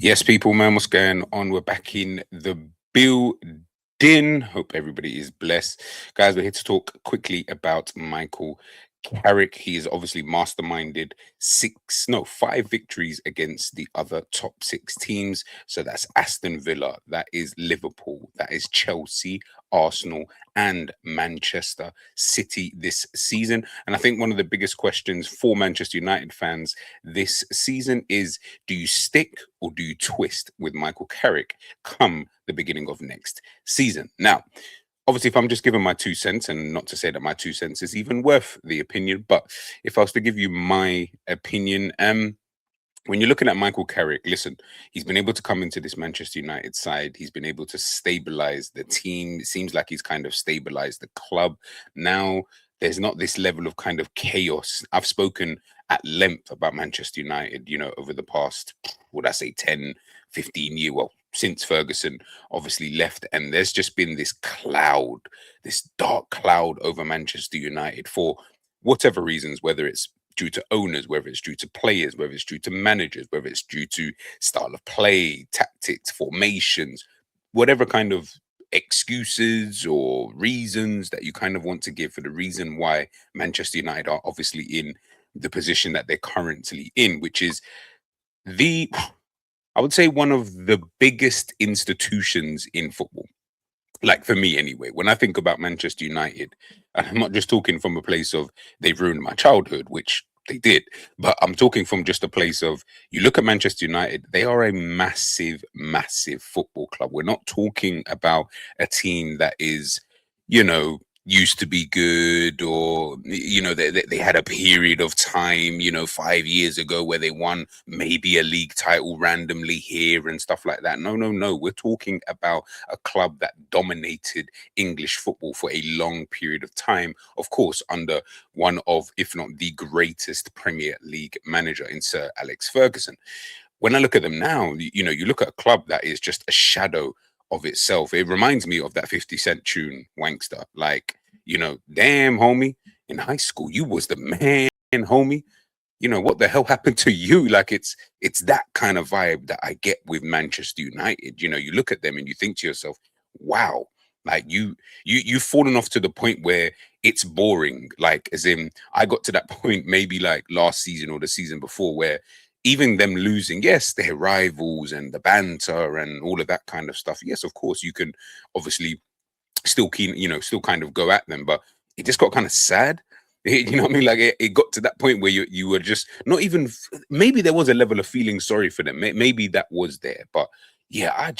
Yes, people, man, what's going on? We're back in the building. Hope everybody is blessed. Guys, we're here to talk quickly about Michael Carrick. He is obviously masterminded five victories against the other top six teams. So that's Aston Villa, that is Liverpool, that is Chelsea, Arsenal, and Manchester City this season. And I think one of the biggest questions for Manchester United fans this season is, do you stick or do you twist with Michael Carrick come the beginning of next season? Now, obviously, if I'm just giving my 2 cents, and not to say that my 2 cents is even worth the opinion, but if I was to give you my opinion, when you're looking at Michael Carrick, listen, he's been able to come into this Manchester United side. He's been able to stabilize the team. It seems like he's kind of stabilized the club. Now there's not this level of kind of chaos. I've spoken at length about Manchester United, over the past, would I say 10, 15 years, well, since Ferguson obviously left. And there's just been this cloud, this dark cloud over Manchester United for whatever reasons, whether it's due to owners, whether it's due to players, whether it's due to managers, whether it's due to style of play, tactics, formations, whatever kind of excuses or reasons that you kind of want to give for the reason why Manchester United are obviously in the position that they're currently in, which is the, I would say, one of the biggest institutions in football. Like for me anyway, when I think about Manchester United, and I'm not just talking from a place of they've ruined my childhood, which they did, but I'm talking from just a place of, you look at Manchester United, they are a massive, massive football club. We're not talking about a team that is, used to be good, or they had a period of time 5 years ago where they won maybe a league title randomly here and stuff like that. No, no, no, we're talking about a club that dominated English football for a long period of time, of course under one of, if not the greatest Premier League manager in Sir Alex Ferguson. When I look at them now, you look at a club that is just a shadow of itself. It reminds me of that 50 Cent tune, Wankster. Like, damn, homie, in high school, you was the man, homie. What the hell happened to you? Like, it's that kind of vibe that I get with Manchester United. You look at them and you think to yourself, wow, like you've fallen off to the point where it's boring. Like, as in, I got to that point maybe like last season or the season before, where even them losing, yes, they're rivals and the banter and all of that kind of stuff. Yes, of course, you can obviously still kind of go at them, but it just got kind of sad. You know what I mean? Like it got to that point where you were just not even. Maybe there was a level of feeling sorry for them. Maybe that was there, but yeah,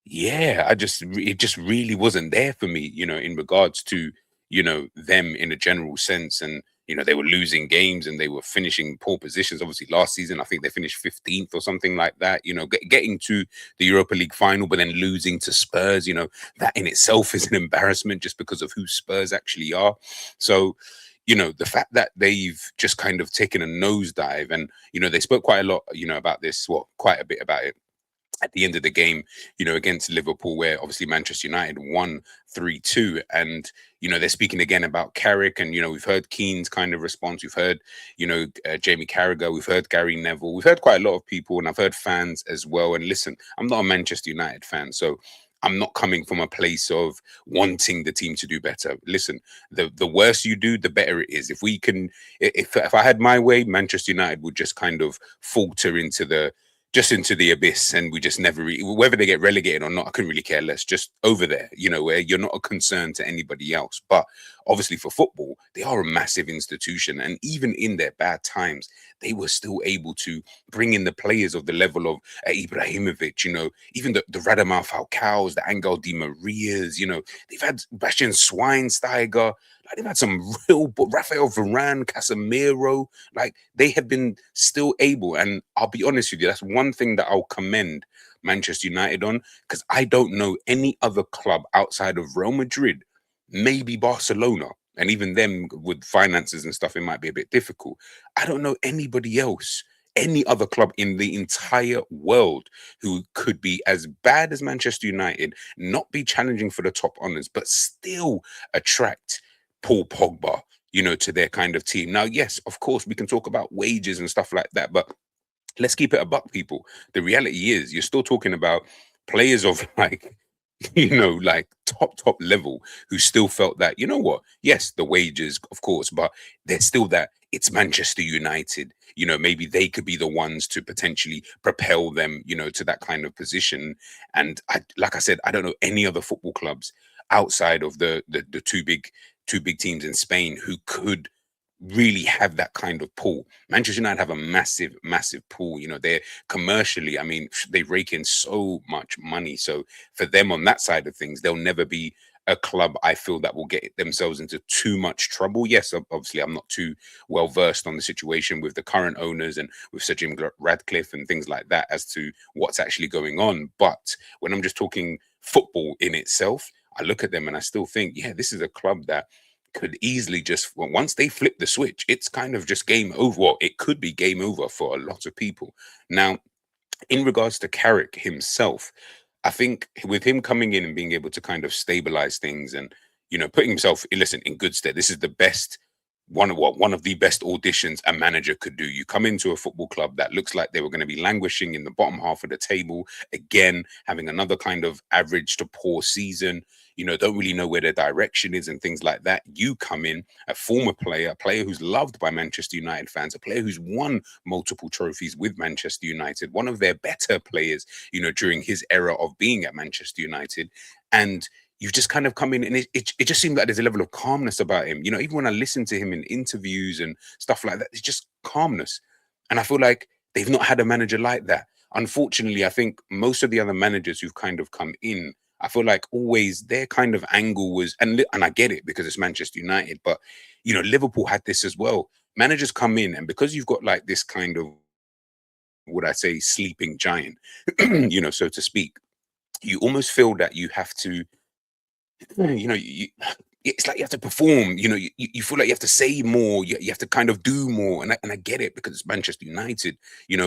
it just really wasn't there for me. In regards to them in a general sense, and they were losing games and they were finishing poor positions. Obviously, last season I think they finished 15th or something like that. Getting to the Europa League final, but then losing to Spurs. That in itself is an embarrassment just because of who Spurs actually are. So, the fact that they've just kind of taken a nosedive, and they spoke quite a lot, about this, well, quite a bit about it at the end of the game, against Liverpool, where obviously Manchester United won 3-2. And, they're speaking again about Carrick. And, we've heard Keane's kind of response. We've heard, Jamie Carragher. We've heard Gary Neville. We've heard quite a lot of people, and I've heard fans as well. And listen, I'm not a Manchester United fan, so I'm not coming from a place of wanting the team to do better. Listen, the worse you do, the better it is. If we can, if I had my way, Manchester United would just kind of falter into the abyss, and we just never whether they get relegated or not, I couldn't really care less. Just over there, where you're not a concern to anybody else. But obviously for football, they are a massive institution, and even in their bad times, they were still able to bring in the players of the level of Ibrahimovic, even the Radamel Falcaos, the Angel Di Marias. They've had Bastian Schweinsteiger. Like, they've had some real, but Rafael Varane, Casemiro. Like, they have been still able. And I'll be honest with you, that's one thing that I'll commend Manchester United on, because I don't know any other club outside of Real Madrid, maybe Barcelona, and even them with finances and stuff, it might be a bit difficult. I don't know anybody else, any other club in the entire world who could be as bad as Manchester United, not be challenging for the top honors, but still attract Paul Pogba, to their kind of team. Now, yes, of course, we can talk about wages and stuff like that, but let's keep it a buck, people. The reality is, you're still talking about players of like, like top level who still felt that, you know what? Yes, the wages, of course, but there's still that it's Manchester United. Maybe they could be the ones to potentially propel them, to that kind of position. And like I said, I don't know any other football clubs outside of the two big teams in Spain who could really have that kind of pull. Manchester United have a massive pull. They're commercially, I mean, they rake in so much money. So for them on that side of things, they'll never be a club I feel that will get themselves into too much trouble. Yes, obviously, I'm not too well versed on the situation with the current owners and with Sir Jim Radcliffe and things like that as to what's actually going on. But when I'm just talking football in itself, I look at them and I still think, yeah, this is a club that could easily just, well, once they flip the switch, it's kind of just game over. Well, it could be game over for a lot of people. Now, in regards to Carrick himself, I think with him coming in and being able to kind of stabilize things and putting himself, listen, in good stead. This is the best one of the best auditions a manager could do. You come into a football club that looks like they were going to be languishing in the bottom half of the table again, having another kind of average to poor season. Don't really know where their direction is and things like that. You come in, a former player, a player who's loved by Manchester United fans, a player who's won multiple trophies with Manchester United, one of their better players, during his era of being at Manchester United. And you've just kind of come in and it just seemed like there's a level of calmness about him. Even when I listen to him in interviews and stuff like that, it's just calmness. And I feel like they've not had a manager like that. Unfortunately, I think most of the other managers who've kind of come in, I feel like always their kind of angle was, and I get it because it's Manchester United, but Liverpool had this as well. Managers come in, and because you've got like this kind of, would I say, sleeping giant, so to speak, you almost feel that you have to, it's like you have to perform. You feel like you have to say more. You have to kind of do more, and I get it because it's Manchester United.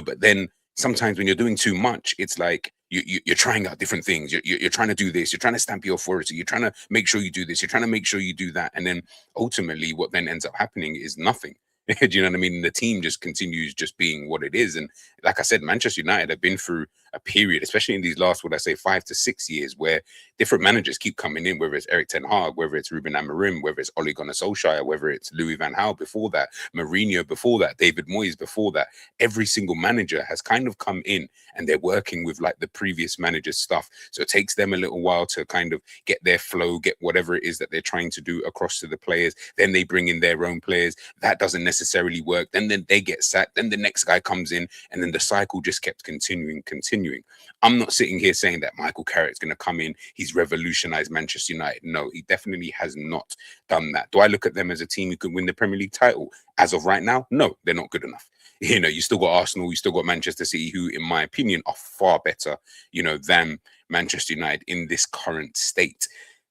But then sometimes when you're doing too much, it's like you're trying out different things. You're trying to do this. You're trying to stamp your authority. You're trying to make sure you do this. You're trying to make sure you do that, and then ultimately, what then ends up happening is nothing. Do you know what I mean? The team just continues just being what it is. And like I said, Manchester United have been through a period, especially in these last, what I say, 5 to 6 years, where different managers keep coming in, whether it's Eric Ten Hag, whether it's Ruben Amorim, whether it's Ole Gunnar Solskjaer, whether it's Louis van Gaal before that, Mourinho before that, David Moyes before that. Every single manager has kind of come in and they're working with like the previous manager's stuff. So it takes them a little while to kind of get their flow, get whatever it is that they're trying to do across to the players. Then they bring in their own players. That doesn't necessarily work. Then they get sacked. Then the next guy comes in, and then the cycle just kept continuing. I'm not sitting here saying that Michael Carrick's going to come in, he's revolutionized Manchester United. No, he definitely has not done that. Do I look at them as a team who could win the Premier League title? As of right now, no, they're not good enough. You still got Arsenal, you still got Manchester City, who, in my opinion, are far better, than Manchester United in this current state.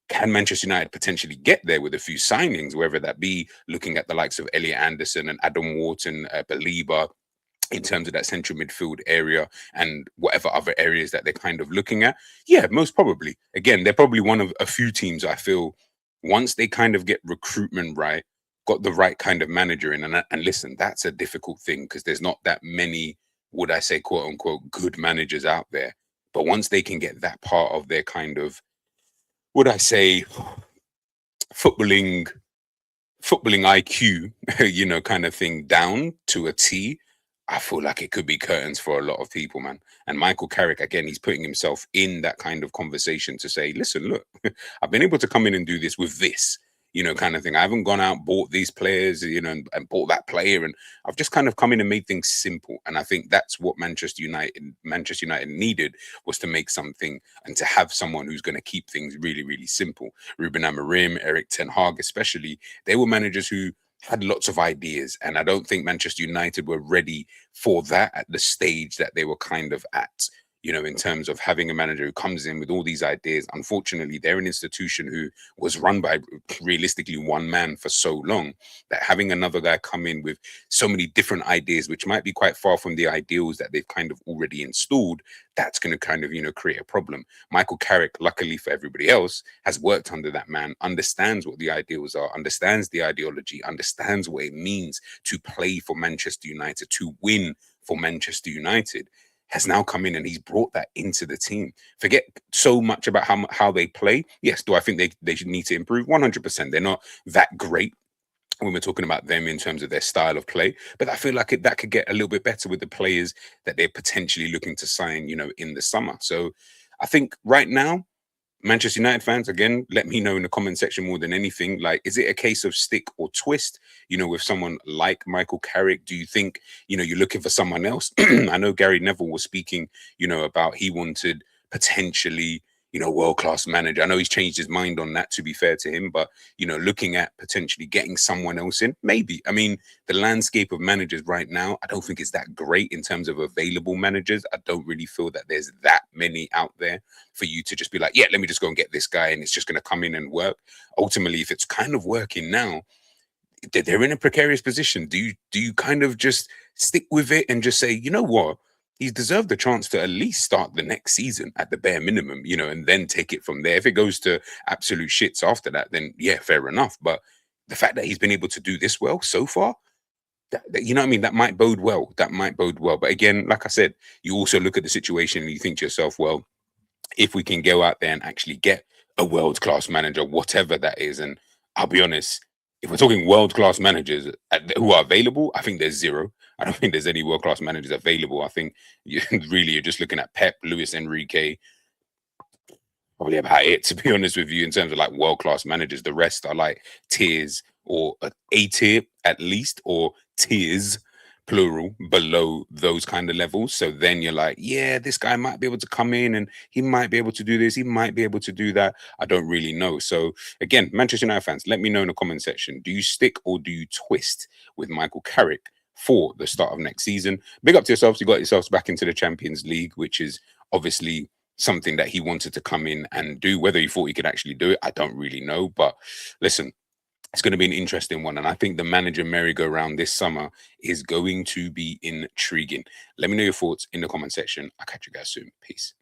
Can Manchester United potentially get there with a few signings, whether that be looking at the likes of Elliot Anderson and Adam Wharton, Baliba, in terms of that central midfield area and whatever other areas that they're kind of looking at? Yeah, most probably. Again, they're probably one of a few teams I feel, once they kind of get recruitment right, got the right kind of manager in. And listen, that's a difficult thing because there's not that many, would I say, quote unquote, good managers out there. But once they can get that part of their kind of, would I say, footballing footballing IQ, kind of thing down to a T, I feel like it could be curtains for a lot of people, man. And Michael Carrick, again, he's putting himself in that kind of conversation to say, listen, look, I've been able to come in and do this with this, kind of thing. I haven't gone out, bought these players, and bought that player. And I've just kind of come in and made things simple. And I think that's what Manchester United needed, was to make something and to have someone who's going to keep things really, really simple. Ruben Amorim, Eric Ten Hag, especially, they were managers who had lots of ideas, and I don't think Manchester United were ready for that at the stage that they were kind of at, in terms of having a manager who comes in with all these ideas. Unfortunately, they're an institution who was run by realistically one man for so long, that having another guy come in with so many different ideas, which might be quite far from the ideals that they've kind of already installed, that's going to kind of, create a problem. Michael Carrick, luckily for everybody else, has worked under that man, understands what the ideals are, understands the ideology, understands what it means to play for Manchester United, to win for Manchester United, has now come in and he's brought that into the team. Forget so much about how they play. Yes, do I think they should need to improve? 100%. They're not that great when we're talking about them in terms of their style of play, but I feel like that could get a little bit better with the players that they're potentially looking to sign, in the summer. So I think right now, Manchester United fans, again, let me know in the comment section more than anything. Like, is it a case of stick or twist, with someone like Michael Carrick? Do you think, you're looking for someone else? I know Gary Neville was speaking, about he wanted potentially, world-class manager. I know he's changed his mind on that, to be fair to him, but, looking at potentially getting someone else in, maybe. I mean, the landscape of managers right now, I don't think it's that great in terms of available managers. I don't really feel that there's that many out there for you to just be like, yeah, let me just go and get this guy and it's just going to come in and work. Ultimately, if it's kind of working now, they're in a precarious position. Do you kind of just stick with it and just say, you know what? He's deserved the chance to at least start the next season at the bare minimum, and then take it from there. If it goes to absolute shits after that, then yeah, fair enough. But the fact that he's been able to do this well so far, you know what I mean? That might bode well. That might bode well. But again, like I said, you also look at the situation and you think to yourself, well, if we can go out there and actually get a world class manager, whatever that is. And I'll be honest, if we're talking world class managers who are available, I think there's zero. I don't think there's any world class managers available. I think you're just looking at Pep, Luis Enrique, probably about it, to be honest with you, in terms of like world class managers. The rest are like tiers or a tier at least, or tiers plural below those kind of levels. So then you're like, yeah, this guy might be able to come in and he might be able to do this, he might be able to do that. I don't really know. So again, Manchester United fans, let me know in the comment section. Do you stick or do you twist with Michael Carrick for the start of next season? Big up to yourselves. You got yourselves back into the Champions League, which is obviously something that he wanted to come in and do. Whether he thought he could actually do it, I don't really know. But listen, it's going to be an interesting one. And I think the manager merry-go-round this summer is going to be intriguing. Let me know your thoughts in the comment section. I'll catch you guys soon. Peace.